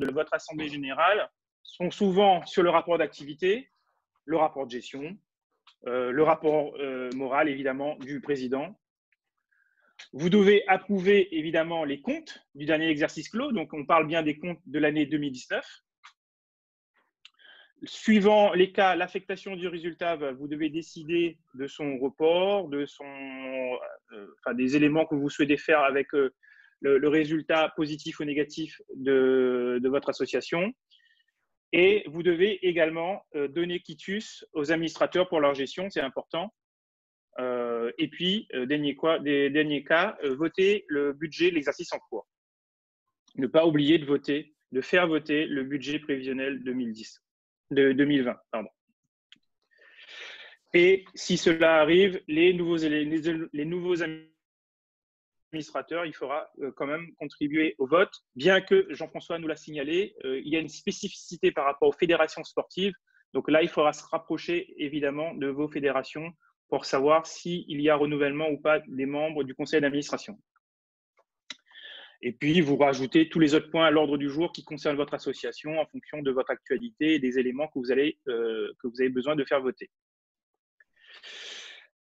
de votre assemblée générale sont souvent sur le rapport d'activité, le rapport de gestion, le rapport moral, évidemment, du président. Vous devez approuver, évidemment, les comptes du dernier exercice clos. Donc, on parle bien des comptes de l'année 2019. Suivant les cas, l'affectation du résultat, vous devez décider de son report, des éléments que vous souhaitez faire avec le résultat positif ou négatif de votre association. Et vous devez également donner quitus aux administrateurs pour leur gestion, c'est important. Et puis, dernier cas, voter le budget de l'exercice en cours. Ne pas oublier de faire voter le budget prévisionnel 2020. Pardon. Et si cela arrive, les nouveaux administrateurs, il faudra quand même contribuer au vote, bien que Jean-François nous l'a signalé, il y a une spécificité par rapport aux fédérations sportives. Donc là, il faudra se rapprocher évidemment de vos fédérations pour savoir s'il y a renouvellement ou pas des membres du conseil d'administration. Et puis, vous rajoutez tous les autres points à l'ordre du jour qui concernent votre association en fonction de votre actualité et des éléments que vous avez besoin de faire voter.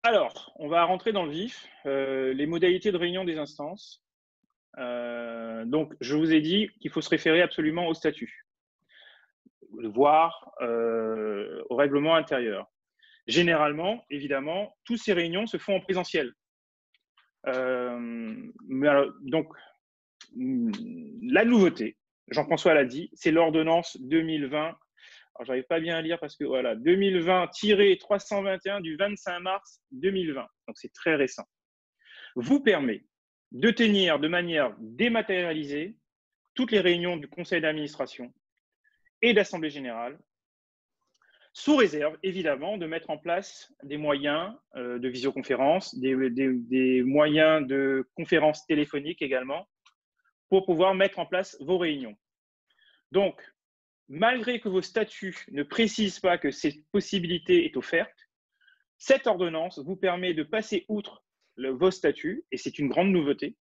Alors, on va rentrer dans le vif, les modalités de réunion des instances. Donc, je vous ai dit qu'il faut se référer absolument au statut, voire au règlement intérieur. Généralement, évidemment, toutes ces réunions se font en présentiel. Donc, la nouveauté, Jean-François l'a dit, c'est l'ordonnance 2020. Alors, j'arrive pas bien à lire parce que voilà, 2020-321 du 25 mars 2020. Donc, c'est très récent. Vous permet de tenir de manière dématérialisée toutes les réunions du conseil d'administration et d'assemblée générale, sous réserve, évidemment, de mettre en place des moyens de visioconférence, des moyens de conférence téléphonique également, pour pouvoir mettre en place vos réunions. Donc, malgré que vos statuts ne précisent pas que cette possibilité est offerte, cette ordonnance vous permet de passer outre vos statuts, et c'est une grande nouveauté.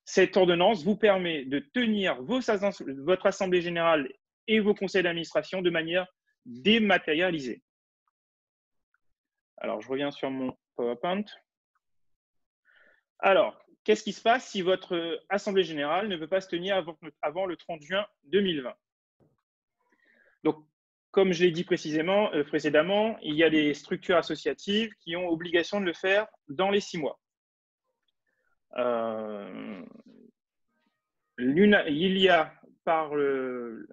Cette ordonnance vous permet de tenir votre assemblée générale et vos conseils d'administration de manière dématérialisée. Alors, je reviens sur mon PowerPoint. Alors, qu'est-ce qui se passe si votre assemblée générale ne peut pas se tenir avant le 30 juin 2020 ? Donc, comme je l'ai dit précédemment, il y a des structures associatives qui ont obligation de le faire dans les 6 mois. Il y a, par le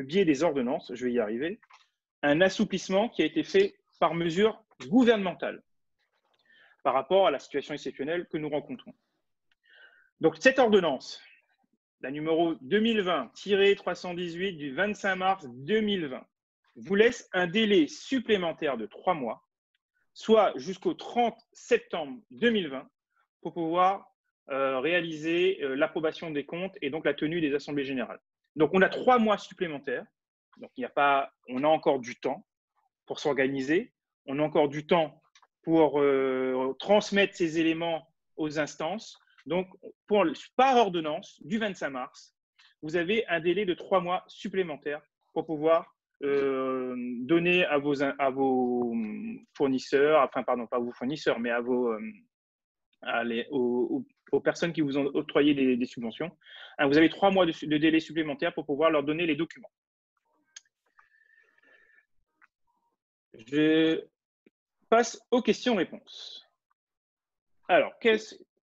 biais des ordonnances, je vais y arriver, un assouplissement qui a été fait par mesure gouvernementale par rapport à la situation exceptionnelle que nous rencontrons. Donc, cette ordonnance, la numéro 2020-318 du 25 mars 2020, vous laisse un délai supplémentaire de 3 mois, soit jusqu'au 30 septembre 2020, pour pouvoir réaliser l'approbation des comptes et donc la tenue des assemblées générales. Donc, on a 3 mois supplémentaires. Donc, on a encore du temps pour s'organiser. On a encore du temps pour transmettre ces éléments aux instances. Donc, par ordonnance du 25 mars, vous avez un délai de 3 mois supplémentaires pour pouvoir donner à vos fournisseurs, enfin, pardon, pas à vos fournisseurs, mais aux personnes qui vous ont octroyé des subventions. Vous avez 3 mois de délai supplémentaire pour pouvoir leur donner les documents. Je passe aux questions-réponses. Alors,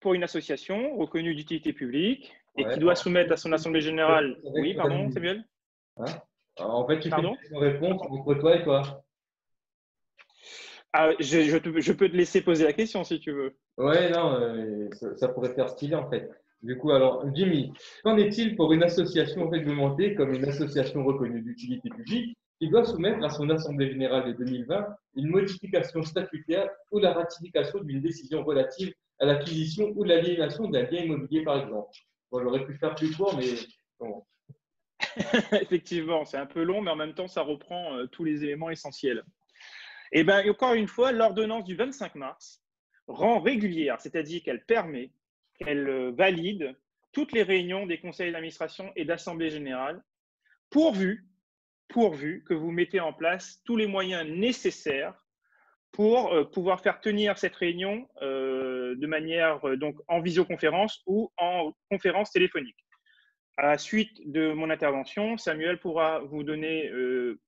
pour une association reconnue d'utilité publique et qui doit soumettre à son assemblée générale… Oui, pardon, Samuel ? En fait, tu fais une question-réponse entre toi et toi. Je peux te laisser poser la question si tu veux. Ouais, non, ça pourrait faire stylé en fait. Du coup, alors, Jimmy, qu'en est-il pour une association réglementée comme une association reconnue d'utilité publique qui doit soumettre à son assemblée générale de 2020 une modification statutaire ou la ratification d'une décision relative à l'acquisition ou l'aliénation d'un bien immobilier, par exemple? Bon, j'aurais pu faire plus court, mais bon. Effectivement, c'est un peu long, mais en même temps, ça reprend tous les éléments essentiels. Et bien, encore une fois, l'ordonnance du 25 mars rend régulière, c'est-à-dire qu'elle permet, qu'elle valide toutes les réunions des conseils d'administration et d'assemblée générale, pourvu que vous mettez en place tous les moyens nécessaires pour pouvoir faire tenir cette réunion de manière donc en visioconférence ou en conférence téléphonique. À la suite de mon intervention, Samuel pourra vous donner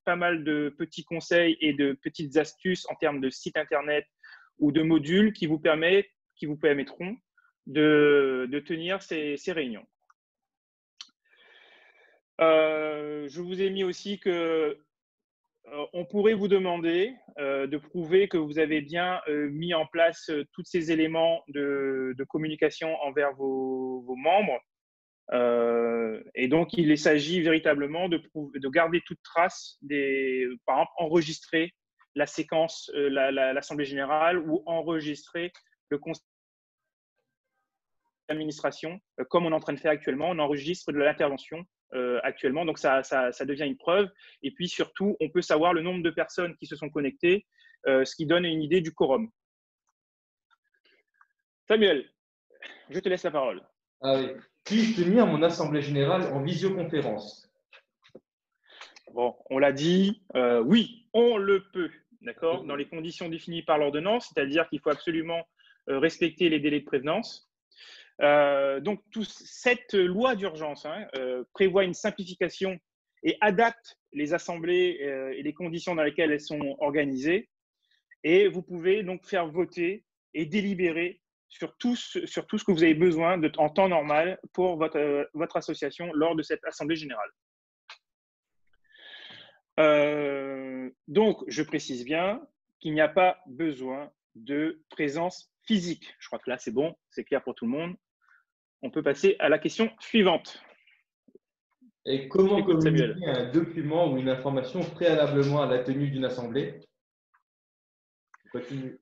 pas mal de petits conseils et de petites astuces en termes de site internet ou de modules qui vous permettront de tenir ces réunions. Je vous ai mis aussi que on pourrait vous demander de prouver que vous avez bien mis en place tous ces éléments de communication envers vos membres. Et donc, il s'agit véritablement de garder toute trace par exemple, enregistrer la séquence, l'Assemblée générale ou enregistrer le conseil d'administration, comme on est en train de faire actuellement. On enregistre de l'intervention actuellement, donc ça devient une preuve. Et puis surtout, on peut savoir le nombre de personnes qui se sont connectées, ce qui donne une idée du quorum. Samuel, je te laisse la parole. Ah oui. Puis-je tenir mon assemblée générale en visioconférence? Bon, on l'a dit, oui, on le peut, d'accord, dans les conditions définies par l'ordonnance, c'est-à-dire qu'il faut absolument respecter les délais de prévenance. Donc, cette loi d'urgence prévoit une simplification et adapte les assemblées et les conditions dans lesquelles elles sont organisées. Et vous pouvez donc faire voter et délibérer sur tout ce que vous avez besoin en temps normal pour votre association lors de cette assemblée générale. Donc, je précise bien qu'il n'y a pas besoin de présence physique. Je crois que là, c'est bon, c'est clair pour tout le monde. On peut passer à la question suivante. Et comment communiquer un document ou une information préalablement à la tenue d'une assemblée?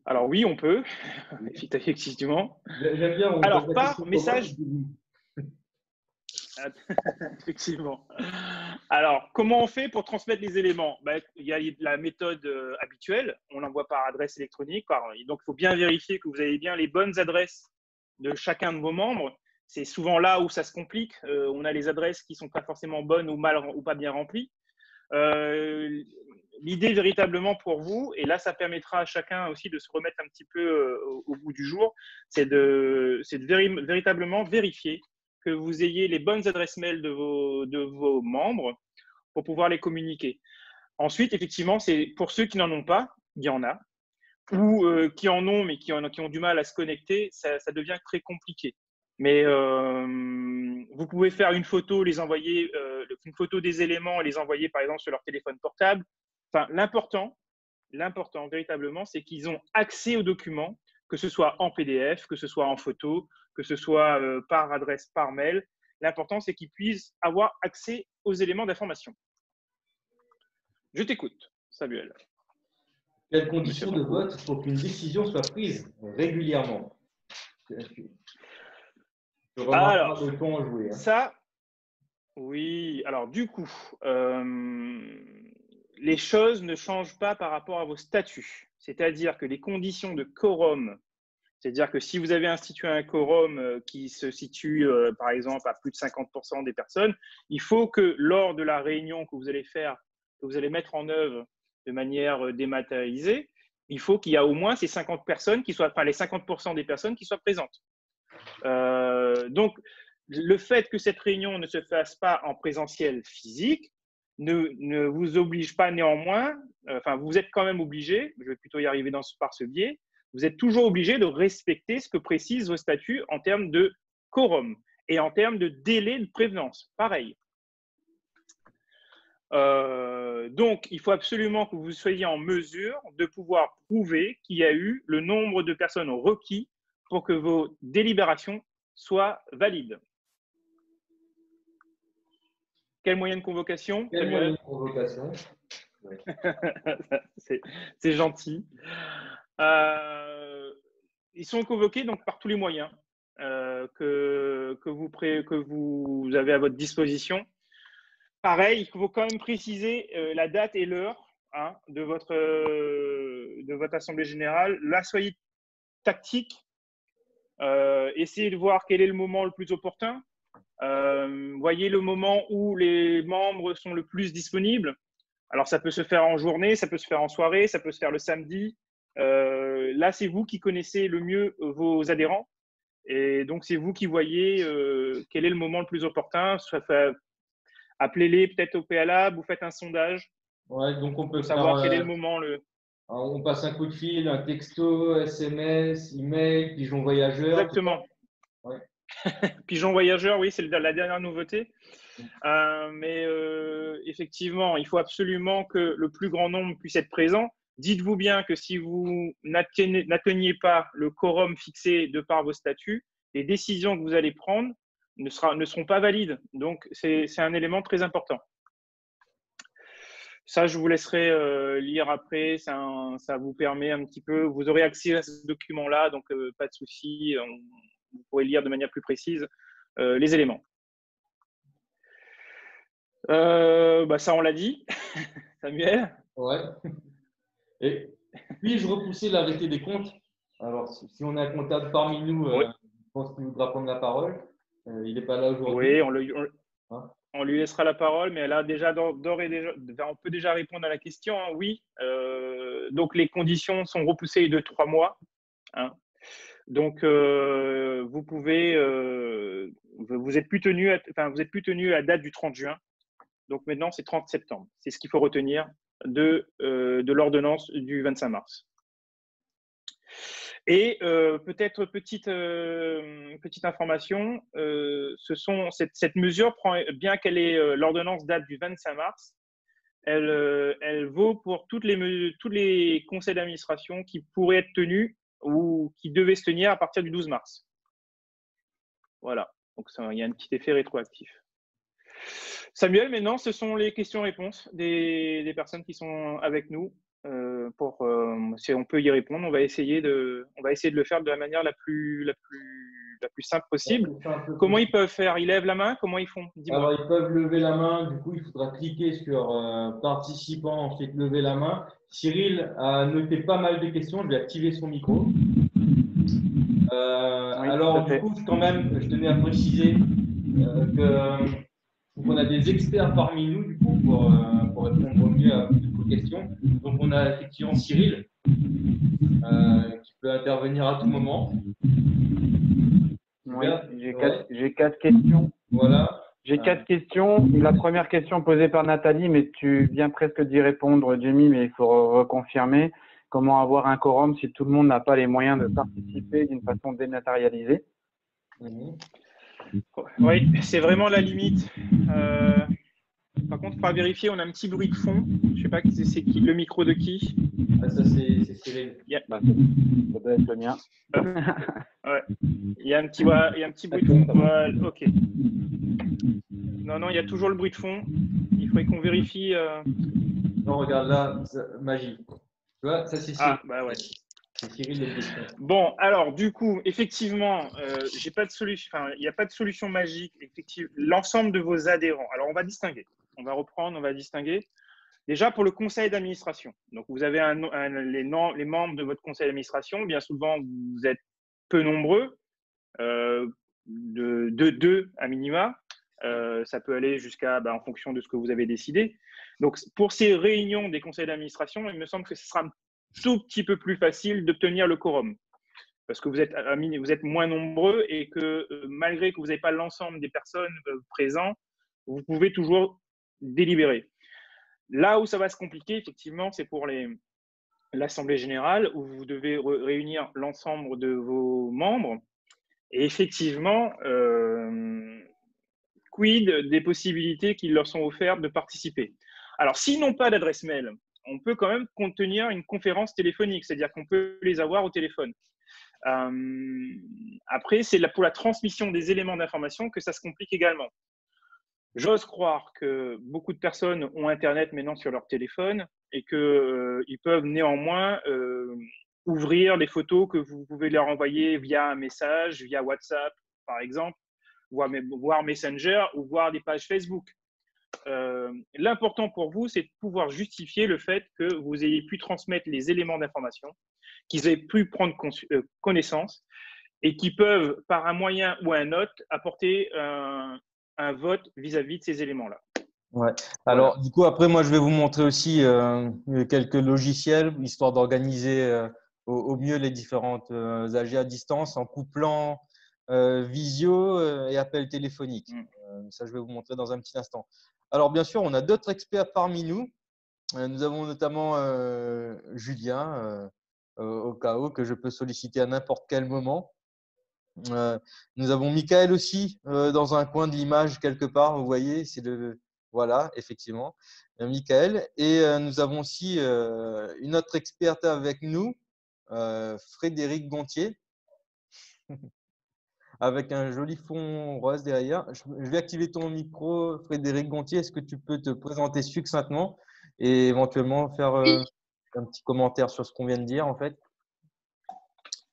Alors oui, on peut, effectivement. J'aime bien. Alors, par message… Effectivement. Alors, comment on fait pour transmettre les éléments? Il y a la méthode habituelle, on l'envoie par adresse électronique. Donc, il faut bien vérifier que vous avez bien les bonnes adresses de chacun de vos membres. C'est souvent là où ça se complique. On a les adresses qui ne sont pas forcément bonnes ou pas bien remplies. L'idée véritablement pour vous, et là ça permettra à chacun aussi de se remettre un petit peu au bout du jour, c'est de véritablement vérifier que vous ayez les bonnes adresses mail de vos membres pour pouvoir les communiquer. Ensuite, effectivement, c'est pour ceux qui n'en ont pas, il y en a, ou qui en ont mais qui ont du mal à se connecter, ça devient très compliqué. Mais vous pouvez faire une photo, les envoyer, une photo des éléments et les envoyer par exemple sur leur téléphone portable. Enfin, l'important véritablement, c'est qu'ils ont accès aux documents, que ce soit en PDF, que ce soit en photo, que ce soit par adresse, par mail. L'important, c'est qu'ils puissent avoir accès aux éléments d'information. Je t'écoute, Samuel. Quelles conditions de vote pour qu'une décision soit prise régulièrement? Alors, le temps à jouer, hein. Ça, oui. Alors, du coup, les choses ne changent pas par rapport à vos statuts. C'est-à-dire que les conditions de quorum, c'est-à-dire que si vous avez institué un quorum qui se situe, par exemple, à plus de 50% des personnes, il faut que lors de la réunion que vous allez faire, que vous allez mettre en œuvre de manière dématérialisée, il faut qu'il y ait au moins ces 50 personnes qui soient, enfin les 50% des personnes qui soient présentes. Donc, le fait que cette réunion ne se fasse pas en présentiel physique ne vous oblige pas néanmoins, enfin, vous êtes quand même obligé, je vais plutôt y arriver par ce biais, vous êtes toujours obligé de respecter ce que précisent vos statuts en termes de quorum et en termes de délai de prévenance. Pareil. Donc, il faut absolument que vous soyez en mesure de pouvoir prouver qu'il y a eu le nombre de personnes requis pour que vos délibérations soient valides. Quel moyen de convocation? Quel moyen de convocation? Ouais. C'est gentil. Ils sont convoqués donc par tous les moyens que vous avez à votre disposition. Pareil, il faut quand même préciser la date et l'heure de votre assemblée générale. Là, soyez tactique. Essayez de voir quel est le moment le plus opportun. Voyez le moment où les membres sont le plus disponibles. Alors, ça peut se faire en journée, ça peut se faire en soirée, ça peut se faire le samedi. Là, c'est vous qui connaissez le mieux vos adhérents. Et donc, c'est vous qui voyez quel est le moment le plus opportun. Appelez-les peut-être au préalable, vous faites un sondage Ouais, donc on peut pour savoir faire, quel est le moment. on passe un coup de fil, un texto, SMS, email, pigeon voyageur, tout ça. Exactement. Ouais. Pigeon voyageur, oui, c'est la dernière nouveauté. Mais effectivement, il faut absolument que le plus grand nombre puisse être présent. Dites-vous bien que si vous n'atteignez pas le quorum fixé de par vos statuts, les décisions que vous allez prendre ne seront pas valides. Donc, c'est un élément très important. Ça, je vous laisserai lire après. Ça vous permet un petit peu. Vous aurez accès à ce document-là, donc pas de souci. Vous pourrez lire de manière plus précise les éléments. Ça, on l'a dit. Samuel? Ouais. Et puis-je repousser l'arrêté des comptes? Alors, si on a un comptable parmi nous, Oui. je pense qu'il voudra prendre la parole. Il n'est pas là Oui, aujourd'hui. on lui laissera la parole, mais là, déjà, d'ores et déjà, on peut déjà répondre à la question. Hein, oui. Donc, les conditions sont repoussées de 3 mois. Hein. Donc, vous pouvez, vous êtes plus tenu à date du 30 juin. Donc, maintenant, c'est 30 septembre. C'est ce qu'il faut retenir de l'ordonnance du 25 mars. Et peut-être petite information, cette mesure, bien qu'elle est l'ordonnance date du 25 mars, elle vaut pour tous les conseils d'administration qui pourraient être tenus ou qui devaient se tenir à partir du 12 mars. Voilà, donc il y a un petit effet rétroactif. Samuel, maintenant, ce sont les questions-réponses des personnes qui sont avec nous. Si on peut y répondre, on va essayer de le faire de la manière la plus simple possible. Comment ils peuvent faire? Ils lèvent la main? Comment ils font? Dis-moi. Alors, ils peuvent lever la main. Du coup, il faudra cliquer sur participant, ensuite lever la main. Cyril a noté pas mal de questions. Je vais activer son micro. Oui, alors, du coup, quand même, je tenais à préciser qu'on a des experts parmi nous, du coup, pour répondre au mieux à toutes vos questions. Donc, on a effectivement Cyril, qui peut intervenir à tout moment. Oui, j'ai 4 questions. Voilà. J'ai 4 questions. La première question posée par Nathalie, mais tu viens presque d'y répondre, Jamie, mais il faut reconfirmer. Comment avoir un quorum si tout le monde n'a pas les moyens de participer d'une façon dématérialisée? Oui, c'est vraiment la limite. Par contre, il faudra vérifier, on a un petit bruit de fond. Je ne sais pas c'est qui, le micro de qui. Ah, ça, c'est Cyril. Ça doit être le mien. Ouais. Il y a un petit bruit de fond. Voilà, ok. Non, il y a toujours le bruit de fond. Il faudrait qu'on vérifie. Non, regarde là, magie. Tu vois, ça c'est Cyril. Ah, bah ouais. C'est Cyril les questions. Bon, alors du coup, effectivement, j'ai pas de solution. Enfin, il n'y a pas de solution magique. Effectivement, l'ensemble de vos adhérents. Alors, on va distinguer. On va reprendre. On va distinguer. Déjà pour le conseil d'administration. Donc, vous avez les membres de votre conseil d'administration. Bien souvent, vous êtes peu nombreux, de 2 à minima. Ça peut aller jusqu'à, en fonction de ce que vous avez décidé. Donc, pour ces réunions des conseils d'administration, il me semble que ce sera un tout petit peu plus facile d'obtenir le quorum. Parce que vous êtes moins nombreux et que malgré que vous n'avez pas l'ensemble des personnes présentes, vous pouvez toujours délibérer. Là où ça va se compliquer, effectivement, c'est pour l'Assemblée générale où vous devez réunir l'ensemble de vos membres. Et effectivement, quid des possibilités qui leur sont offertes de participer. Alors, s'ils n'ont pas d'adresse mail, on peut quand même contenir une conférence téléphonique, c'est-à-dire qu'on peut les avoir au téléphone. Après, c'est pour la transmission des éléments d'information que ça se complique également. J'ose croire que beaucoup de personnes ont Internet maintenant sur leur téléphone et qu'ils peuvent néanmoins ouvrir les photos que vous pouvez leur envoyer via un message, via WhatsApp, par exemple, voire Messenger ou voir des pages Facebook. L'important pour vous, c'est de pouvoir justifier le fait que vous ayez pu transmettre les éléments d'information, qu'ils aient pu prendre connaissance et qui peuvent, par un moyen ou un autre, apporter un vote vis-à-vis de ces éléments-là. Ouais. Voilà. Alors, du coup, après, moi, je vais vous montrer aussi quelques logiciels, histoire d'organiser au mieux les différentes AG à distance en couplant visio et appel téléphonique. Ça, je vais vous montrer dans un petit instant. Alors, bien sûr, on a d'autres experts parmi nous. Nous avons notamment Julien, au cas où, que je peux solliciter à n'importe quel moment. Nous avons Michael aussi dans un coin de l'image quelque part, vous voyez, c'est le voilà, effectivement, Michael. Et nous avons aussi une autre experte avec nous, Frédéric Gontier, avec un joli fond rose derrière. Je vais activer ton micro, Frédéric Gontier. Est-ce que tu peux te présenter succinctement et éventuellement faire un petit commentaire sur ce qu'on vient de dire en fait?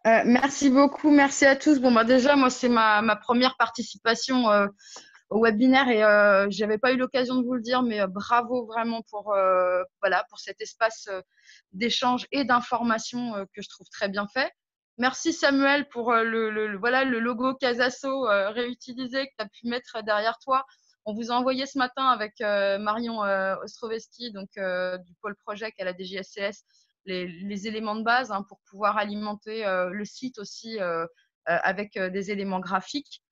Merci beaucoup, merci à tous. Bon, bah déjà, moi, c'est ma première participation au webinaire et je n'avais pas eu l'occasion de vous le dire, mais bravo vraiment pour, voilà, pour cet espace d'échange et d'information que je trouve très bien fait. Merci Samuel pour voilà, le logo Casasso réutilisé que tu as pu mettre derrière toi. On vous a envoyé ce matin avec Marion Ostrovesky, donc du pôle Project à la DGSCS, les éléments de base pour pouvoir alimenter le site aussi avec des éléments graphiques.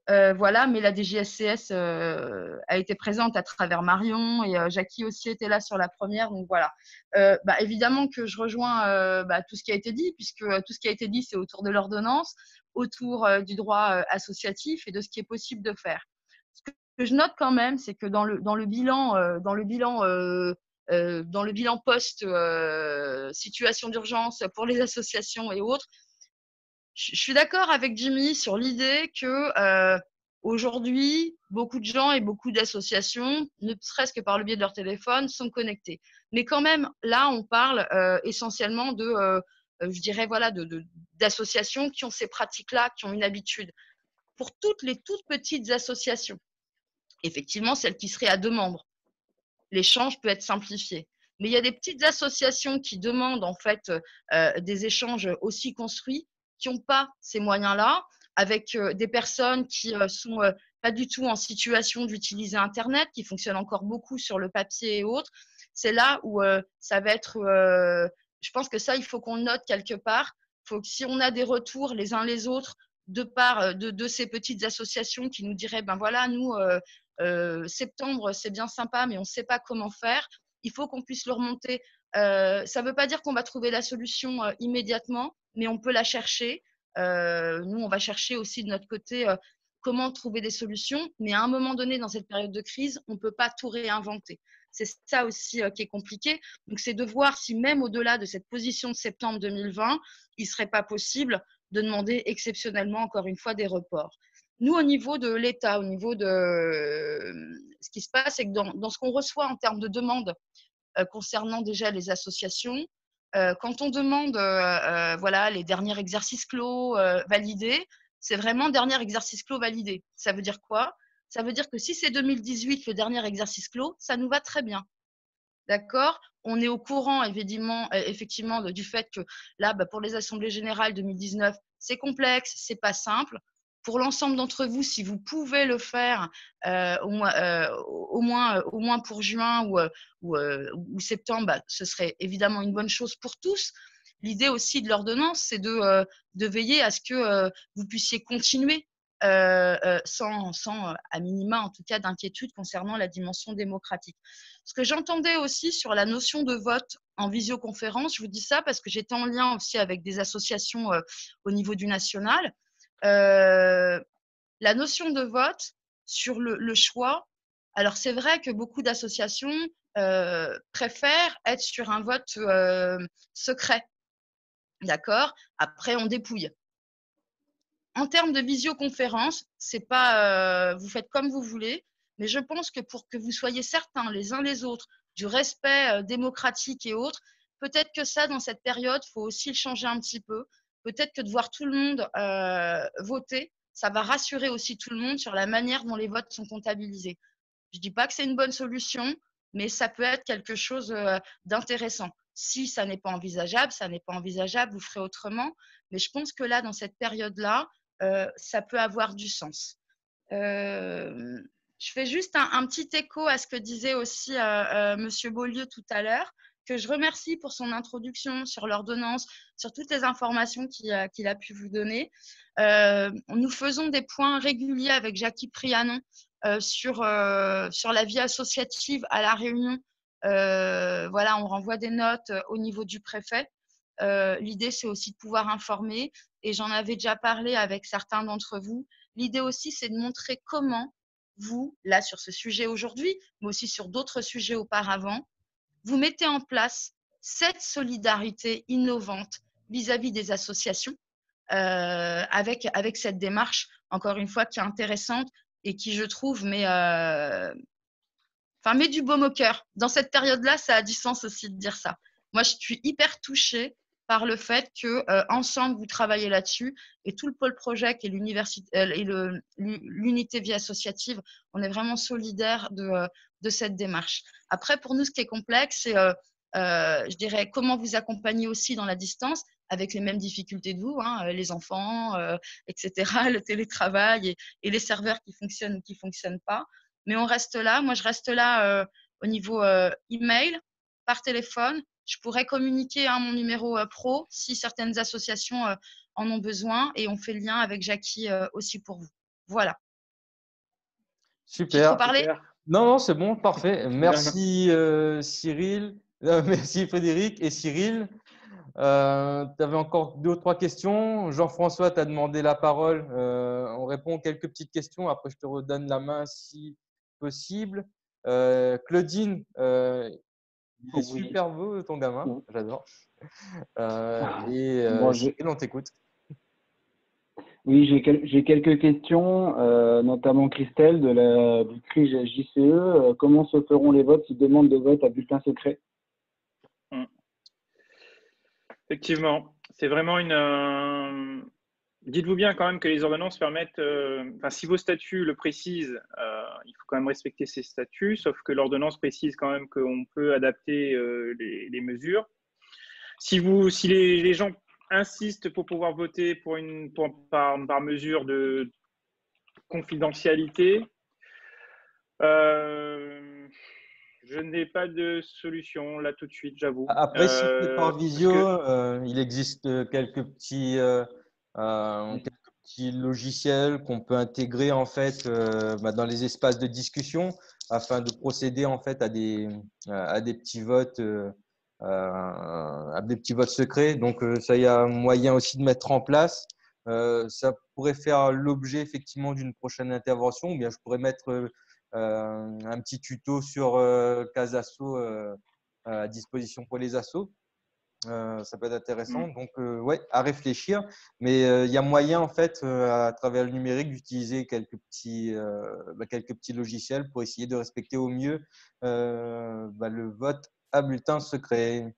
Voilà, mais la DGSCS a été présente à travers Marion et Jackie aussi était là sur la première. Donc voilà, évidemment que je rejoins tout ce qui a été dit, puisque tout ce qui a été dit, c'est autour de l'ordonnance, autour du droit associatif et de ce qui est possible de faire. Ce que je note quand même, c'est que dans le bilan post situation d'urgence pour les associations et autres, je suis d'accord avec Jimmy sur l'idée que aujourd'hui, beaucoup de gens et beaucoup d'associations, ne serait-ce que par le biais de leur téléphone, sont connectés. Mais quand même, là, on parle essentiellement de, je dirais, voilà, d'associations qui ont ces pratiques-là, qui ont une habitude. Pour toutes les toutes petites associations, effectivement, celles qui seraient à 2 membres, l'échange peut être simplifié. Mais il y a des petites associations qui demandent en fait des échanges aussi construits, qui n'ont pas ces moyens-là, avec des personnes qui sont pas du tout en situation d'utiliser Internet, qui fonctionnent encore beaucoup sur le papier et autres. C'est là où ça va être, je pense que ça, il faut qu'on le note quelque part. Il faut que si on a des retours les uns les autres de part de ces petites associations qui nous diraient, ben voilà, nous, septembre, c'est bien sympa, mais on ne sait pas comment faire. Il faut qu'on puisse le remonter. Ça ne veut pas dire qu'on va trouver la solution immédiatement, mais on peut la chercher. Nous, on va chercher aussi de notre côté comment trouver des solutions. Mais à un moment donné, dans cette période de crise, on ne peut pas tout réinventer. C'est ça aussi qui est compliqué. Donc, c'est de voir si même au-delà de cette position de septembre 2020, il ne serait pas possible de demander exceptionnellement, encore une fois, des reports. Nous, au niveau de l'État, au niveau de ce qui se passe, c'est que dans ce qu'on reçoit en termes de demandes concernant déjà les associations, quand on demande voilà, les derniers exercices clos validés, c'est vraiment dernier exercice clos validé. Ça veut dire quoi? Ça veut dire que si c'est 2018, le dernier exercice clos, ça nous va très bien. D'accord? On est au courant, effectivement du fait que là, pour les assemblées générales 2019, c'est complexe, c'est pas simple. Pour l'ensemble d'entre vous, si vous pouvez le faire, au moins pour juin ou septembre, ce serait évidemment une bonne chose pour tous. L'idée aussi de l'ordonnance, c'est de veiller à ce que vous puissiez continuer sans à minima, en tout cas, d'inquiétude concernant la dimension démocratique. Ce que j'entendais aussi sur la notion de vote en visioconférence, je vous dis ça parce que j'étais en lien aussi avec des associations au niveau du national. La notion de vote sur le choix, alors c'est vrai que beaucoup d'associations préfèrent être sur un vote secret. D'accord? Après, on dépouille. En termes de visioconférence, c'est pas, vous faites comme vous voulez, mais je pense que pour que vous soyez certains les uns les autres du respect démocratique et autres, peut-être que ça, dans cette période, il faut aussi le changer un petit peu. Peut-être que de voir tout le monde voter, ça va rassurer aussi tout le monde sur la manière dont les votes sont comptabilisés. Je ne dis pas que c'est une bonne solution, mais ça peut être quelque chose d'intéressant. Si ça n'est pas envisageable, vous ferez autrement. Mais je pense que là, dans cette période-là, ça peut avoir du sens. je fais juste un petit écho à ce que disait aussi Monsieur Beaulieu tout à l'heure, que je remercie pour son introduction sur l'ordonnance, sur toutes les informations qu'il a pu vous donner. Nous faisons des points réguliers avec Jackie Prianon sur la vie associative à La Réunion. Voilà, on renvoie des notes au niveau du préfet. L'idée, c'est aussi de pouvoir informer, et j'en avais déjà parlé avec certains d'entre vous. L'idée aussi, c'est de montrer comment vous, là, sur ce sujet aujourd'hui, mais aussi sur d'autres sujets auparavant, vous mettez en place cette solidarité innovante vis-à-vis des associations avec cette démarche, encore une fois, qui est intéressante et qui, je trouve, met du baume au cœur. Dans cette période-là, ça a du sens aussi de dire ça. Moi, je suis hyper touchée par le fait que ensemble vous travaillez là-dessus, et tout le pôle projet et l'unité vie associative, on est vraiment solidaires de cette démarche. Après, pour nous, ce qui est complexe, c'est je dirais comment vous accompagner aussi dans la distance, avec les mêmes difficultés de vous, hein, les enfants, etc., le télétravail et les serveurs qui fonctionnent ou qui fonctionnent pas. Mais on reste là. Moi, je reste là au niveau email, par téléphone. Je pourrais communiquer mon numéro pro si certaines associations en ont besoin, et on fait le lien avec Jackie aussi pour vous. Voilà. J'ai trop Super. parlé ? Non, non, c'est bon, parfait. Merci Cyril, merci Frédéric et Cyril. Tu avais encore 2 ou 3 questions. Jean-François t'a demandé la parole. On répond aux quelques petites questions. Après, je te redonne la main si possible. Claudine, il est super beau ton gamin, j'adore. Cyril, on t'écoute. Oui, j'ai quelques questions, notamment Christelle du CRI JCE. Comment se feront les votes si demande de vote à bulletin secret? Effectivement, c'est vraiment dites-vous bien quand même que les ordonnances permettent, si vos statuts le précisent, il faut quand même respecter ces statuts, sauf que l'ordonnance précise quand même qu'on peut adapter les mesures. Si les gens insistent pour pouvoir voter par mesure de confidentialité, je n'ai pas de solution là tout de suite, j'avoue. Après, si c'est par visio, il existe quelques petits logiciels qu'on peut intégrer en fait dans les espaces de discussion afin de procéder en fait à des petits votes. À des petits votes secrets. Donc, ça, il y a moyen aussi de mettre en place. Ça pourrait faire l'objet effectivement d'une prochaine intervention, ou bien je pourrais mettre un petit tuto sur Casasso à disposition pour les assos. Ça peut être intéressant. Donc, ouais, à réfléchir. Mais il y a moyen, en fait, à travers le numérique, d'utiliser quelques petits logiciels pour essayer de respecter au mieux le vote à bulletin secret.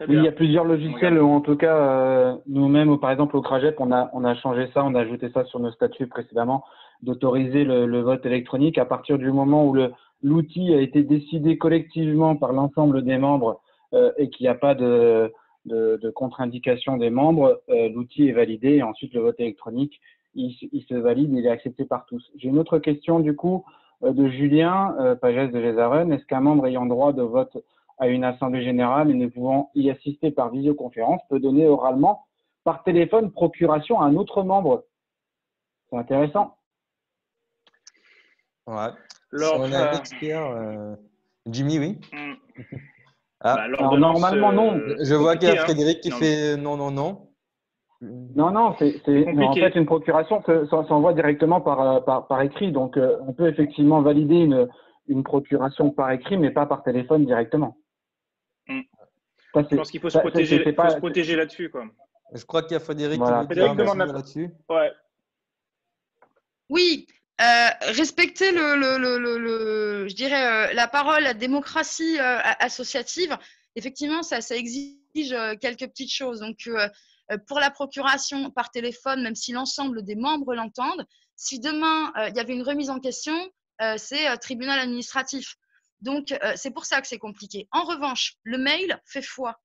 Oui, il y a plusieurs logiciels, en tout cas, nous-mêmes, par exemple, au CRAGEP, on a changé ça, on a ajouté ça sur nos statuts précédemment, d'autoriser le vote électronique à partir du moment où l'outil a été décidé collectivement par l'ensemble des membres et qu'il n'y a pas de contre-indication des membres, l'outil est validé, et ensuite le vote électronique, il se valide, il est accepté par tous. J'ai une autre question, du coup, de Julien, Pagès de Gézaren. Est-ce qu'un membre ayant droit de vote à une assemblée générale et ne pouvant y assister par visioconférence peut donner oralement par téléphone procuration à un autre membre? C'est intéressant. Ouais. On a un expert. Jimmy, oui. Alors, normalement, non. Je vois qu'il y a Frédéric qui fait non, non, non. Non, en fait, une procuration s'envoie directement par écrit. Donc, on peut effectivement valider une procuration par écrit, mais pas par téléphone directement. Ça, je pense qu'il faut se protéger là-dessus, quoi. Je crois qu'il y a Frédéric qui veut dire un mot là-dessus. Ouais. Oui, respecter je dirais la parole, la démocratie associative. Effectivement, ça exige quelques petites choses. Donc, pour la procuration par téléphone, même si l'ensemble des membres l'entendent, si demain il y avait une remise en question, c'est tribunal administratif. Donc, c'est pour ça que c'est compliqué. En revanche, le mail fait foi.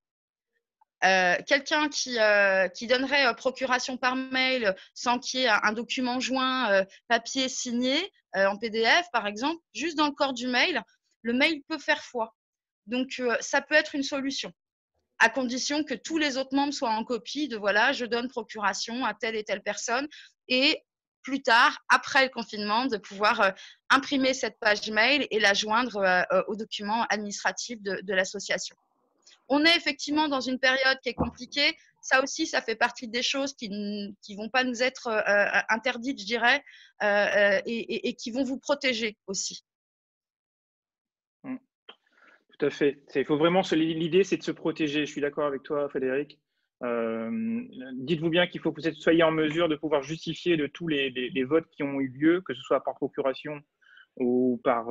quelqu'un qui donnerait procuration par mail sans qu'il y ait un document joint papier signé en PDF, par exemple, juste dans le corps du mail, le mail peut faire foi. Donc, ça peut être une solution, à condition que tous les autres membres soient en copie de voilà, je donne procuration à telle et telle personne. Et plus tard, après le confinement, de pouvoir imprimer cette page mail et la joindre aux documents administratifs de l'association. On est effectivement dans une période qui est compliquée. Ça aussi, ça fait partie des choses qui ne vont pas nous être interdites, je dirais, et qui vont vous protéger aussi. Tout à fait. Il faut vraiment l'idée, c'est de se protéger. Je suis d'accord avec toi, Frédéric. Dites-vous bien qu'il faut que vous soyez en mesure de pouvoir justifier de tous les votes qui ont eu lieu, que ce soit par procuration ou par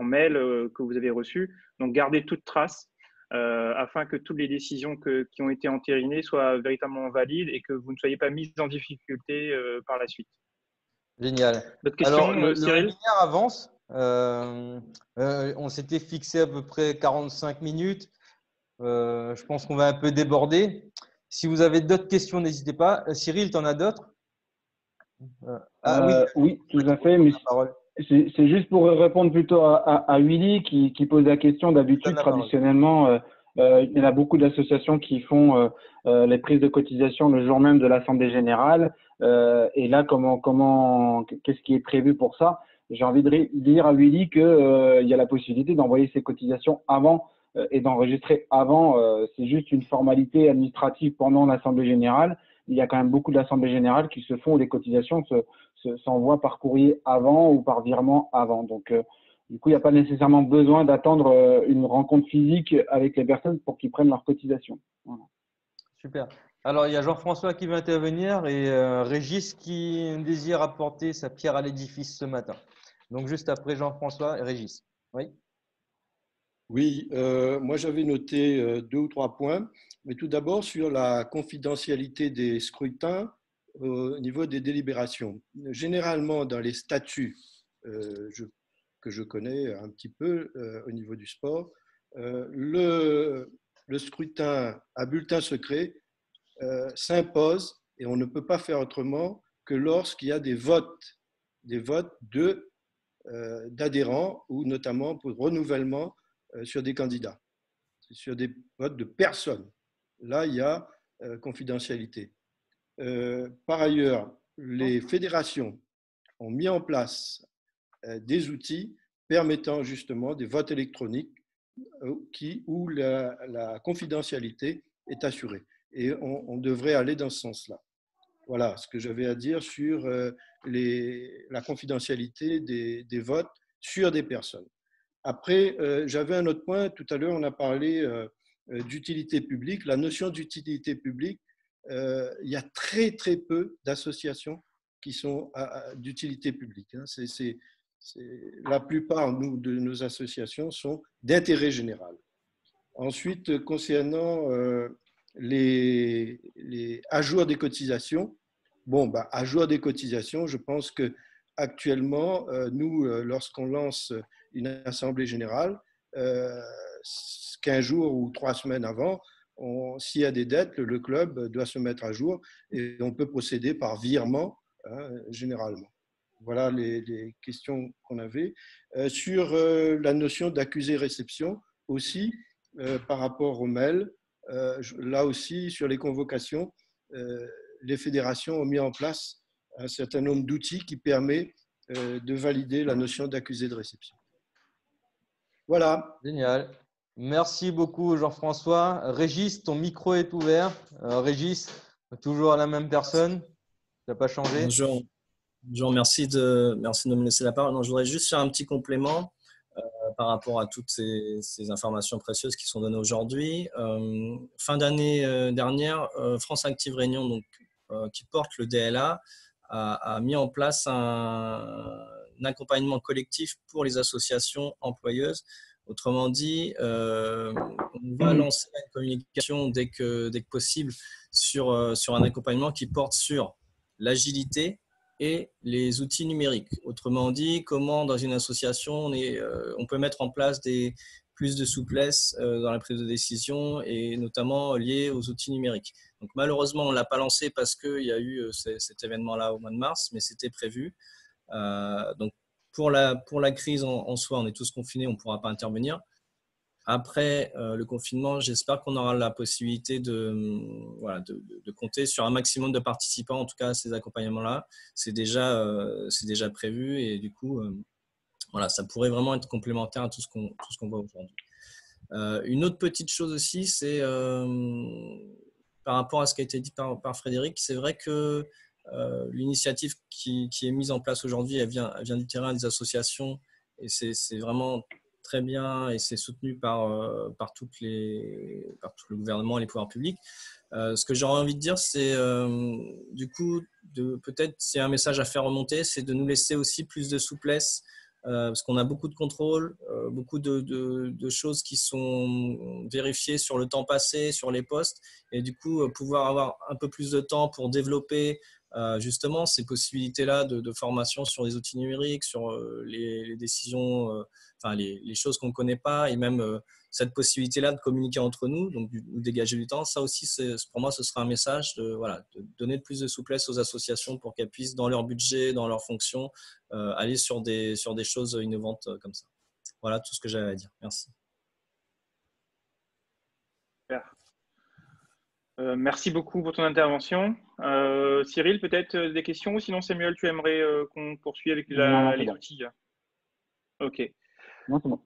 mail que vous avez reçu. Donc, gardez toute trace afin que toutes les décisions qui ont été entérinées soient véritablement valides et que vous ne soyez pas mis en difficulté par la suite. Génial. D'autres questions, Alors, le Cyril ? webinaire avance. On s'était fixé à peu près 45 minutes. Je pense qu'on va un peu déborder. Si vous avez d'autres questions, n'hésitez pas. Cyril, tu en as d'autres? Oui, tout à fait. Mais c'est juste pour répondre plutôt à Willy qui pose la question. D'habitude, traditionnellement, il y en a beaucoup d'associations qui font les prises de cotisation le jour même de l'Assemblée générale. Et là, qu'est-ce qui est prévu pour ça? J'ai envie de dire à Willy qu'il y a la possibilité d'envoyer ses cotisations avant et d'enregistrer avant. C'est juste une formalité administrative pendant l'Assemblée générale. Il y a quand même beaucoup d'assemblées générales qui se font où les cotisations s'envoient par courrier avant ou par virement avant. Donc, du coup, il n'y a pas nécessairement besoin d'attendre une rencontre physique avec les personnes pour qu'ils prennent leurs cotisations. Voilà. Super. Alors, il y a Jean-François qui va intervenir et Régis qui désire apporter sa pierre à l'édifice ce matin. Donc, juste après Jean-François et Régis. Oui. Oui, moi j'avais noté 2 ou 3 points, mais tout d'abord sur la confidentialité des scrutins au niveau des délibérations. Généralement, dans les statuts que je connais un petit peu au niveau du sport, le scrutin à bulletin secret s'impose et on ne peut pas faire autrement que lorsqu'il y a des votes d'adhérents ou notamment pour renouvellement sur des candidats, sur des votes de personnes. Là, il y a confidentialité. Par ailleurs, les fédérations ont mis en place des outils permettant justement des votes électroniques où la confidentialité est assurée. Et on devrait aller dans ce sens-là. Voilà ce que j'avais à dire sur la confidentialité des votes sur des personnes. Après, j'avais un autre point. Tout à l'heure, on a parlé d'utilité publique. La notion d'utilité publique, il y a très, très peu d'associations qui sont d'utilité publique. La plupart de nos associations sont d'intérêt général. Ensuite, concernant les ajours des cotisations, ajour des cotisations, je pense qu'actuellement, nous, lorsqu'on lance une assemblée générale, 15 jours ou 3 semaines avant, s'il y a des dettes, le club doit se mettre à jour et on peut procéder par virement, généralement. Voilà les questions qu'on avait. Sur la notion d'accusé-réception aussi, par rapport au mail, là aussi, sur les convocations, les fédérations ont mis en place un certain nombre d'outils qui permettent de valider la notion d'accusé de réception. Voilà. Génial. Merci beaucoup, Jean-François. Régis, ton micro est ouvert. Régis, toujours la même personne. Ça n'a pas changé. Bonjour, merci de me laisser la parole. Non, je voudrais juste faire un petit complément par rapport à toutes ces informations précieuses qui sont données aujourd'hui. Fin d'année dernière, France Active Réunion, donc, qui porte le DLA, a mis en place un accompagnement collectif pour les associations employeuses. Autrement dit, on va lancer une communication dès que possible sur un accompagnement qui porte sur l'agilité et les outils numériques. Autrement dit, comment dans une association on peut mettre en place plus de souplesse dans la prise de décision et notamment lié aux outils numériques. Donc malheureusement, on ne l'a pas lancé parce qu'il y a eu cet événement-là au mois de mars, mais c'était prévu. Donc pour la crise en soi, on est tous confinés, on ne pourra pas intervenir. Après le confinement, j'espère qu'on aura la possibilité de compter sur un maximum de participants, en tout cas à ces accompagnements-là. C'est déjà prévu et du coup, voilà, ça pourrait vraiment être complémentaire à tout ce qu'on voit aujourd'hui. Une autre petite chose aussi, c'est par rapport à ce qui a été dit par Frédéric, c'est vrai que l'initiative qui est mise en place aujourd'hui, elle vient du terrain des associations et c'est vraiment très bien et c'est soutenu par tout le gouvernement et les pouvoirs publics. Ce que j'aurais envie de dire, c'est du coup, peut-être c'est un message à faire remonter, c'est de nous laisser aussi plus de souplesse parce qu'on a beaucoup de contrôles, beaucoup de choses qui sont vérifiées sur le temps passé, sur les postes, et du coup pouvoir avoir un peu plus de temps pour développer justement ces possibilités-là de formation sur les outils numériques, sur les décisions, enfin les choses qu'on ne connaît pas, et même cette possibilité-là de communiquer entre nous, donc de dégager du temps. Ça aussi, pour moi, ce sera un message de donner plus de souplesse aux associations pour qu'elles puissent, dans leur budget, dans leurs fonctions, aller sur des choses innovantes comme ça. Voilà tout ce que j'avais à dire. Merci. Super. Merci beaucoup pour ton intervention. Cyril, peut-être des questions, ou sinon Samuel, tu aimerais qu'on poursuive avec les outils? Ok. Non, c'est bon.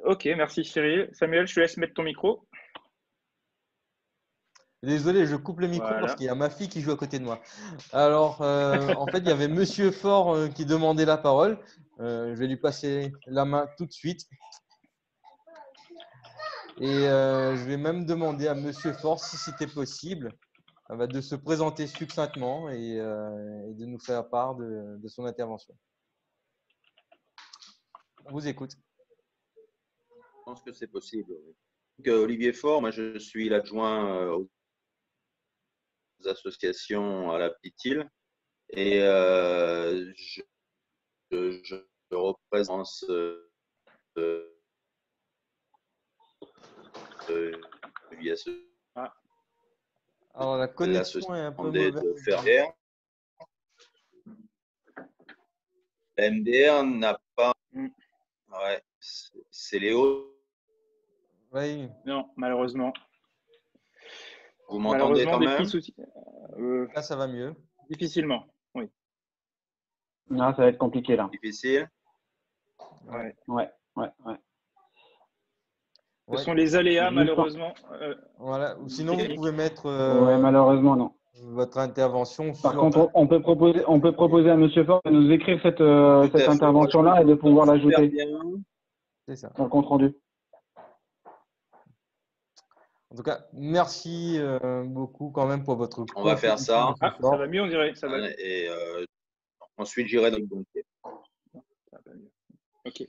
Ok, merci Cyril. Samuel, je te laisse mettre ton micro. Désolé, je coupe le micro Voilà. parce qu'il y a ma fille qui joue à côté de moi. Alors, en fait, il y avait Monsieur Faure qui demandait la parole. Je vais lui passer la main tout de suite. Et je vais même demander à Monsieur Faure si c'était possible de se présenter succinctement et de nous faire part de son intervention. On vous écoute. Je pense que c'est possible. Donc, Olivier Faure, moi je suis l'adjoint aux associations à la Petite Île et je représente Alors, la connexion est un peu mauvaise. de Ferrières. La MDR n'a pas. Ouais, c'est Léo. Oui. Non, malheureusement. Vous m'entendez quand même? Là, ça va mieux. Difficilement, oui. Non, ça va être compliqué là. Difficile? Ouais. Ce sont les aléas, malheureusement. Voilà. Ou sinon, vous pouvez mettre malheureusement, non. votre intervention. Par contre, on peut proposer à Monsieur Faure de nous écrire cette intervention-là et de pouvoir l'ajouter dans le compte rendu. En tout cas, merci beaucoup quand même pour votre. On va faire ça. Ah, ça va mieux, on dirait. Ça va. Et ensuite, j'irai dans le dossier. Ok.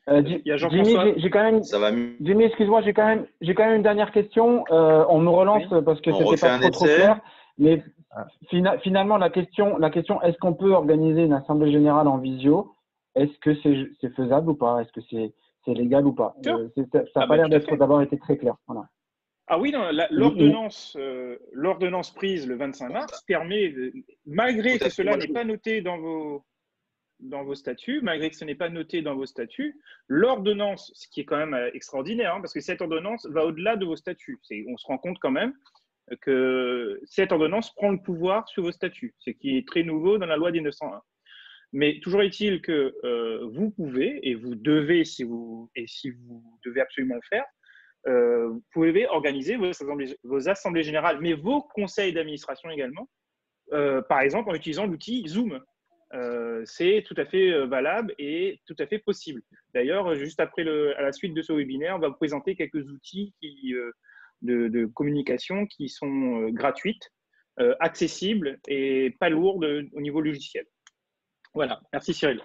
Il y a Jimmy, j'ai quand même. Ça va mieux. Jimmy, excuse-moi, j'ai quand même une dernière question. On me relance parce que c'était pas trop clair. Mais finalement, la question, est-ce qu'on peut organiser une assemblée générale en visio? Est-ce que c'est faisable ou pas? Est-ce que c'est légal ou pas? Ça n'a pas l'air d'avoir été très clair. Voilà. Ah oui, l'ordonnance prise le 25 mars permet, malgré que cela n'est pas noté dans vos statuts, l'ordonnance, ce qui est quand même extraordinaire, parce que cette ordonnance va au-delà de vos statuts. On se rend compte quand même que cette ordonnance prend le pouvoir sur vos statuts, ce qui est très nouveau dans la loi 1901. Mais toujours est-il que vous pouvez, et vous devez, si vous devez absolument le faire, vous pouvez organiser vos assemblées générales, mais vos conseils d'administration également, par exemple en utilisant l'outil Zoom. C'est tout à fait valable et tout à fait possible. D'ailleurs, juste après à la suite de ce webinaire, on va vous présenter quelques outils de communication qui sont gratuites, accessibles et pas lourdes au niveau logiciel. Voilà, merci Cyril.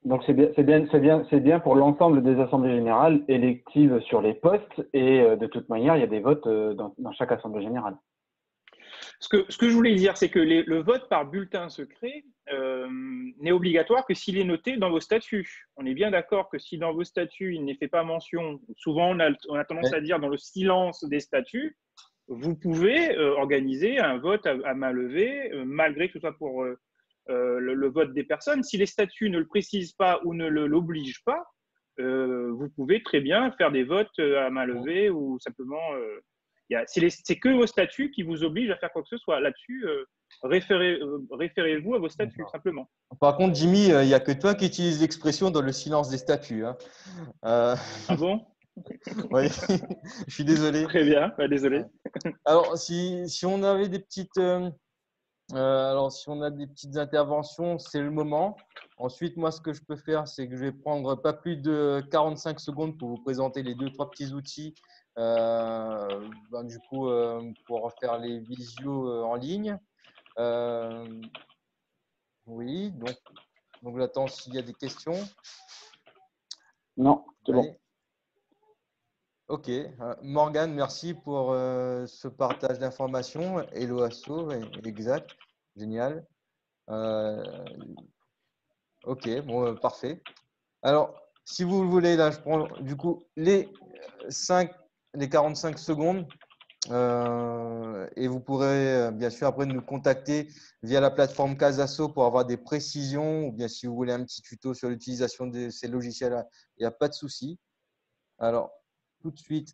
Donc c'est bien pour l'ensemble des assemblées générales électives sur les postes et de toute manière, il y a des votes dans chaque assemblée générale. Ce que je voulais dire, c'est que le vote par bulletin secret n'est obligatoire que s'il est noté dans vos statuts. On est bien d'accord que si dans vos statuts, il n'est fait pas mention, souvent on a tendance à dire dans le silence des statuts, vous pouvez organiser un vote à main levée, malgré que ce soit pour le vote des personnes. Si les statuts ne le précisent pas ou ne l'obligent pas, vous pouvez très bien faire des votes à main levée ou simplement… c'est que vos statuts qui vous obligent à faire quoi que ce soit. Là-dessus, référez-vous à vos statuts, simplement. Par contre, Jimmy, il n'y a que toi qui utilise l'expression dans le silence des statuts. Hein. Ah bon? Oui, je suis désolé. Très bien, désolé. Alors, si on avait des petites… alors, si on a des petites interventions, c'est le moment. Ensuite, moi, ce que je peux faire, c'est que je vais prendre pas plus de 45 secondes pour vous présenter les 2-3 petits outils du coup, pour faire les visios en ligne. Oui, donc j'attends s'il y a des questions. Non, c'est bon. Ok, Morgane, merci pour ce partage d'informations. Hello Asso, exact, génial. Ok, bon, parfait. Alors, si vous le voulez, là, je prends du coup les 45 secondes et vous pourrez bien sûr après nous contacter via la plateforme Casasso pour avoir des précisions ou bien si vous voulez un petit tuto sur l'utilisation de ces logiciels-là, il n'y a pas de souci. Alors, tout de suite,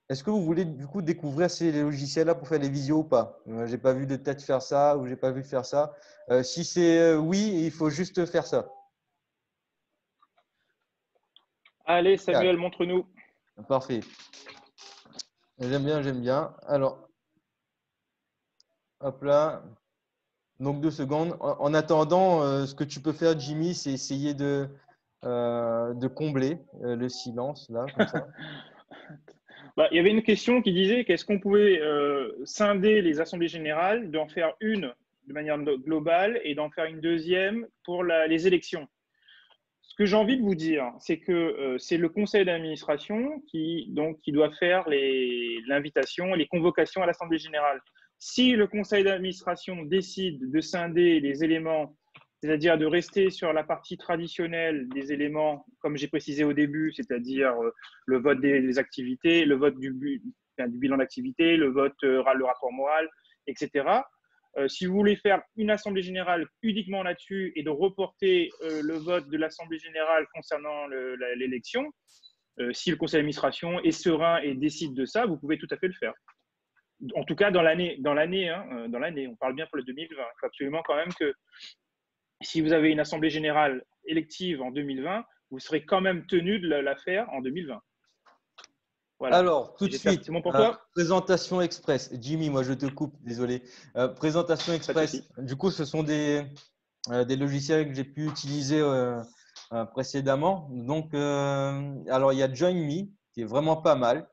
est-ce que vous voulez du coup découvrir ces logiciels-là pour faire les visios ou pas? J'ai pas vu de tête faire ça ou j'ai pas vu faire ça. Si c'est oui, il faut juste faire ça. Allez, Samuel, montre-nous. Parfait. J'aime bien, j'aime bien. Alors, hop là. Donc 2 secondes. En attendant, ce que tu peux faire, Jimmy, c'est essayer de combler le silence là, comme ça. Il y avait une question qui disait qu'est-ce qu'on pouvait scinder les assemblées générales, d'en faire une de manière globale et d'en faire une deuxième pour les élections. Ce que j'ai envie de vous dire, c'est que c'est le conseil d'administration qui doit faire l'invitation et les convocations à l'assemblée générale. Si le conseil d'administration décide de scinder les éléments, c'est-à-dire de rester sur la partie traditionnelle des éléments, comme j'ai précisé au début, c'est-à-dire le vote des activités, le vote du bilan d'activité, le vote, le rapport moral, etc. Si vous voulez faire une assemblée générale uniquement là-dessus et de reporter le vote de l'assemblée générale concernant l'élection, si le conseil d'administration est serein et décide de ça, vous pouvez tout à fait le faire. En tout cas, dans l'année, on parle bien pour le 2020. Il faut absolument quand même que si vous avez une assemblée générale élective en 2020, vous serez quand même tenu de la faire en 2020. Voilà. Alors, tout de suite, c'est bon pour toi présentation express. Jimmy, moi je te coupe, désolé. Présentation express. Du coup, ce sont des logiciels que j'ai pu utiliser précédemment. Donc, alors il y a Join Me, qui est vraiment pas mal.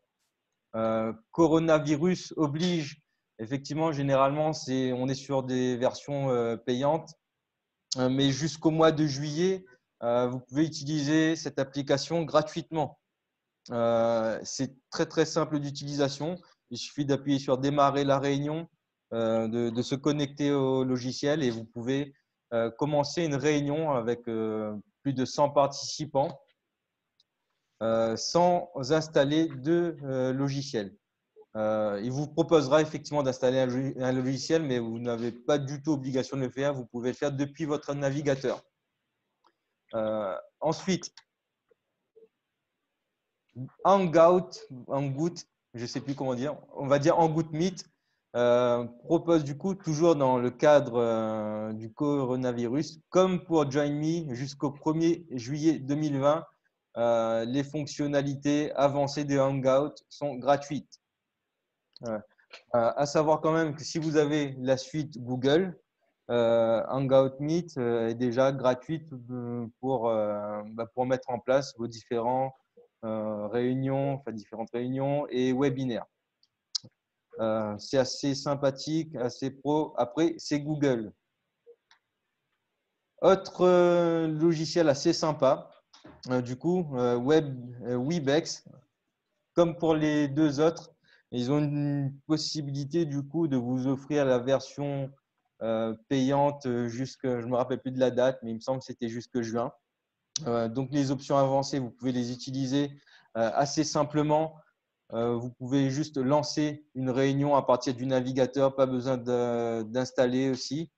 Coronavirus oblige. Effectivement, généralement, on est sur des versions payantes. Mais jusqu'au mois de juillet, vous pouvez utiliser cette application gratuitement. C'est très, très simple d'utilisation. Il suffit d'appuyer sur démarrer la réunion, de se connecter au logiciel et vous pouvez commencer une réunion avec plus de 100 participants sans installer de logiciel. Il vous proposera effectivement d'installer un logiciel, mais vous n'avez pas du tout obligation de le faire. Vous pouvez le faire depuis votre navigateur. Ensuite, Hangout, je ne sais plus comment dire, on va dire Hangout Meet, propose du coup toujours dans le cadre du coronavirus, comme pour Join Me jusqu'au 1er juillet 2020, les fonctionnalités avancées de Hangout sont gratuites. À savoir quand même que si vous avez la suite Google, Hangout Meet est déjà gratuite pour mettre en place vos différentes réunions et webinaires. C'est assez sympathique, assez pro. Après, c'est Google. Autre logiciel assez sympa, du coup, Webex, comme pour les deux autres, Ils ont une possibilité du coup de vous offrir la version payante jusque, je me rappelle plus de la date, mais il me semble que c'était jusque juin. Donc les options avancées, vous pouvez les utiliser assez simplement. Vous pouvez juste lancer une réunion à partir du navigateur, pas besoin d'installer aussi.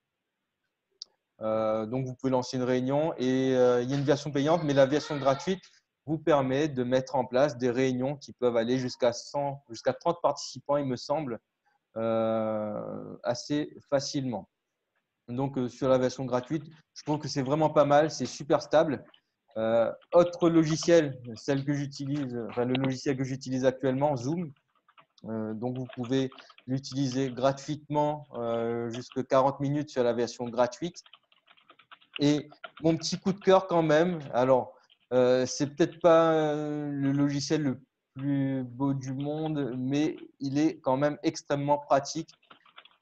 Donc vous pouvez lancer une réunion et il y a une version payante, mais la version gratuite vous permet de mettre en place des réunions qui peuvent aller jusqu'à 100, jusqu'à 30 participants, il me semble, assez facilement. Donc sur la version gratuite, je trouve que c'est vraiment pas mal, c'est super stable. Autre logiciel, celle que j'utilise, enfin, le logiciel que j'utilise actuellement, Zoom. Donc vous pouvez l'utiliser gratuitement jusqu'à 40 minutes sur la version gratuite. Et mon petit coup de cœur quand même, alors c'est peut-être pas le logiciel le plus beau du monde, mais il est quand même extrêmement pratique.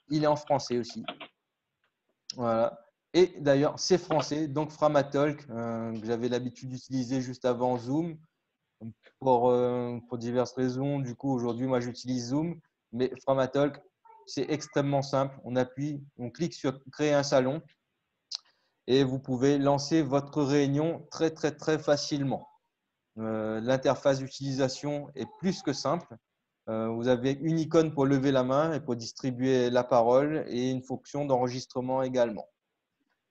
Il est en français aussi. Voilà. Et d'ailleurs, c'est français, donc Framatalk, que j'avais l'habitude d'utiliser juste avant Zoom. Pour diverses raisons, du coup, aujourd'hui, moi, j'utilise Zoom, mais Framatalk, c'est extrêmement simple. On appuie, on clique sur créer un salon et vous pouvez lancer votre réunion très, très, très facilement. L'interface d'utilisation est plus que simple. Vous avez une icône pour lever la main et pour distribuer la parole et une fonction d'enregistrement également.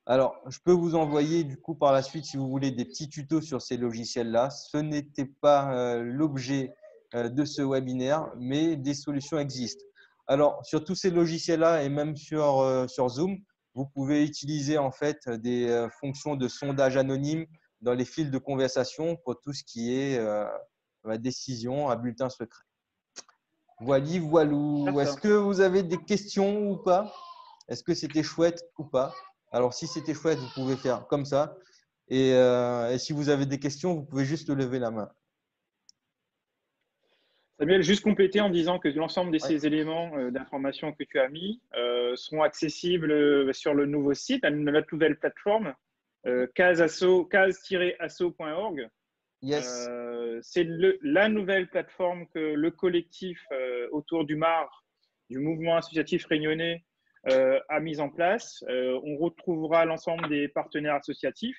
Alors, je peux vous envoyer du coup par la suite, si vous voulez, des petits tutos sur ces logiciels-là. Ce n'était pas l'objet de ce webinaire, mais des solutions existent. Alors, sur tous ces logiciels-là et même sur Zoom, vous pouvez utiliser en fait des fonctions de sondage anonyme dans les fils de conversation pour tout ce qui est décision à bulletin secret. Voilà, voilou. Est-ce que vous avez des questions ou pas? Est-ce que c'était chouette ou pas? Alors, si c'était chouette, vous pouvez faire comme ça. Et si vous avez des questions, vous pouvez juste lever la main. Samuel, juste compléter en disant que l'ensemble de ces éléments d'information que tu as mis seront accessibles sur le nouveau site, notre nouvelle plateforme, case-asso.org. Yes. C'est la nouvelle plateforme que le collectif autour du MAR, du mouvement associatif réunionnais, a mise en place. On retrouvera l'ensemble des partenaires associatifs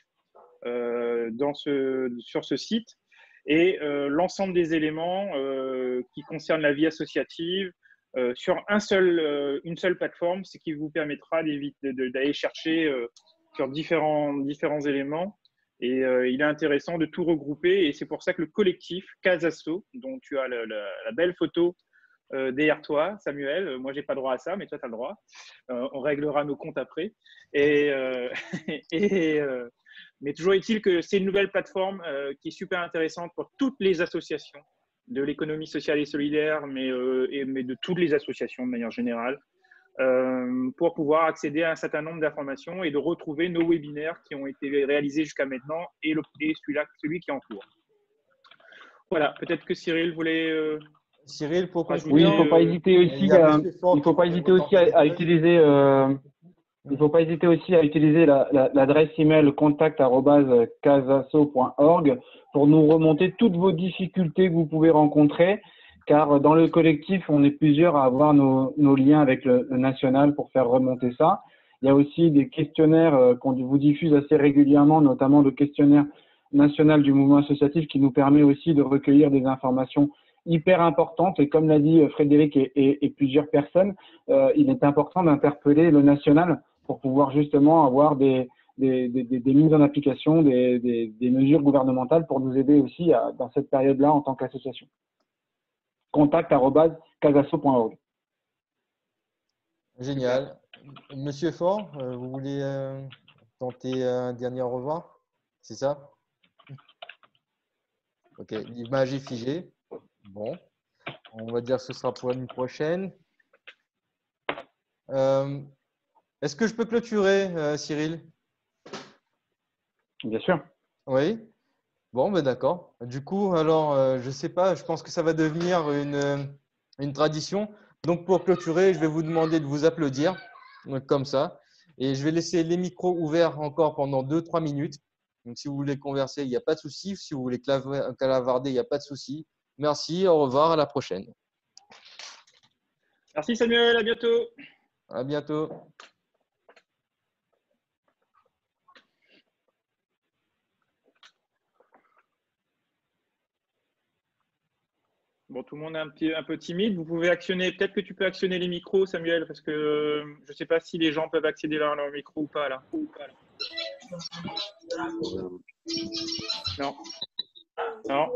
sur ce site et l'ensemble des éléments qui concernent la vie associative sur une seule plateforme, ce qui vous permettra d'aller chercher sur différents éléments. Et il est intéressant de tout regrouper et c'est pour ça que le collectif Casasso, dont tu as la belle photo derrière toi, Samuel. Moi, j'ai pas droit à ça, mais toi, tu as le droit. On réglera nos comptes après. Mais toujours est-il que c'est une nouvelle plateforme qui est super intéressante pour toutes les associations de l'économie sociale et solidaire, mais de toutes les associations de manière générale, pour pouvoir accéder à un certain nombre d'informations et de retrouver nos webinaires qui ont été réalisés jusqu'à maintenant et celui qui est en cours. Voilà, peut-être que Cyril voulait… Cyril, pour conclure, oui, il ne faut pas hésiter aussi, à utiliser. Il ne faut pas hésiter aussi à utiliser l'adresse email contact@casasso.org pour nous remonter toutes vos difficultés que vous pouvez rencontrer, car dans le collectif, on est plusieurs à avoir nos liens avec le national pour faire remonter ça. Il y a aussi des questionnaires qu'on vous diffuse assez régulièrement, notamment le questionnaire national du mouvement associatif qui nous permet aussi de recueillir des informations hyper importantes. Et comme l'a dit Frédéric et plusieurs personnes, il est important d'interpeller le national pour pouvoir justement avoir des mises en application, des mesures gouvernementales pour nous aider aussi dans cette période-là en tant qu'association. contact@casasso.org. Génial. Monsieur Faure, vous voulez tenter un dernier au revoir? C'est ça? Ok, l'image est figée. Bon, on va dire que ce sera pour une prochaine. Est-ce que je peux clôturer, Cyril? Bien sûr. Oui. Bon, ben d'accord. Du coup, alors, je ne sais pas, je pense que ça va devenir une tradition. Donc, pour clôturer, je vais vous demander de vous applaudir, comme ça. Et je vais laisser les micros ouverts encore pendant 2-3 minutes. Donc, si vous voulez converser, il n'y a pas de souci. Si vous voulez calavarder, il n'y a pas de souci. Merci, au revoir, à la prochaine. Merci Samuel, à bientôt. À bientôt. Bon, tout le monde est un peu timide. Vous pouvez actionner, peut-être que tu peux actionner les micros, Samuel, parce que je ne sais pas si les gens peuvent accéder à leur micro ou pas là. Non. Non.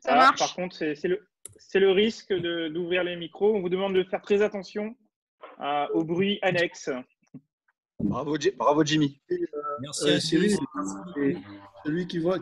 Ça marche. Par contre, c'est le risque d'ouvrir les micros. On vous demande de faire très attention au bruit annexe. Bravo Jimmy. Merci à Cyril, tous. celui qui voit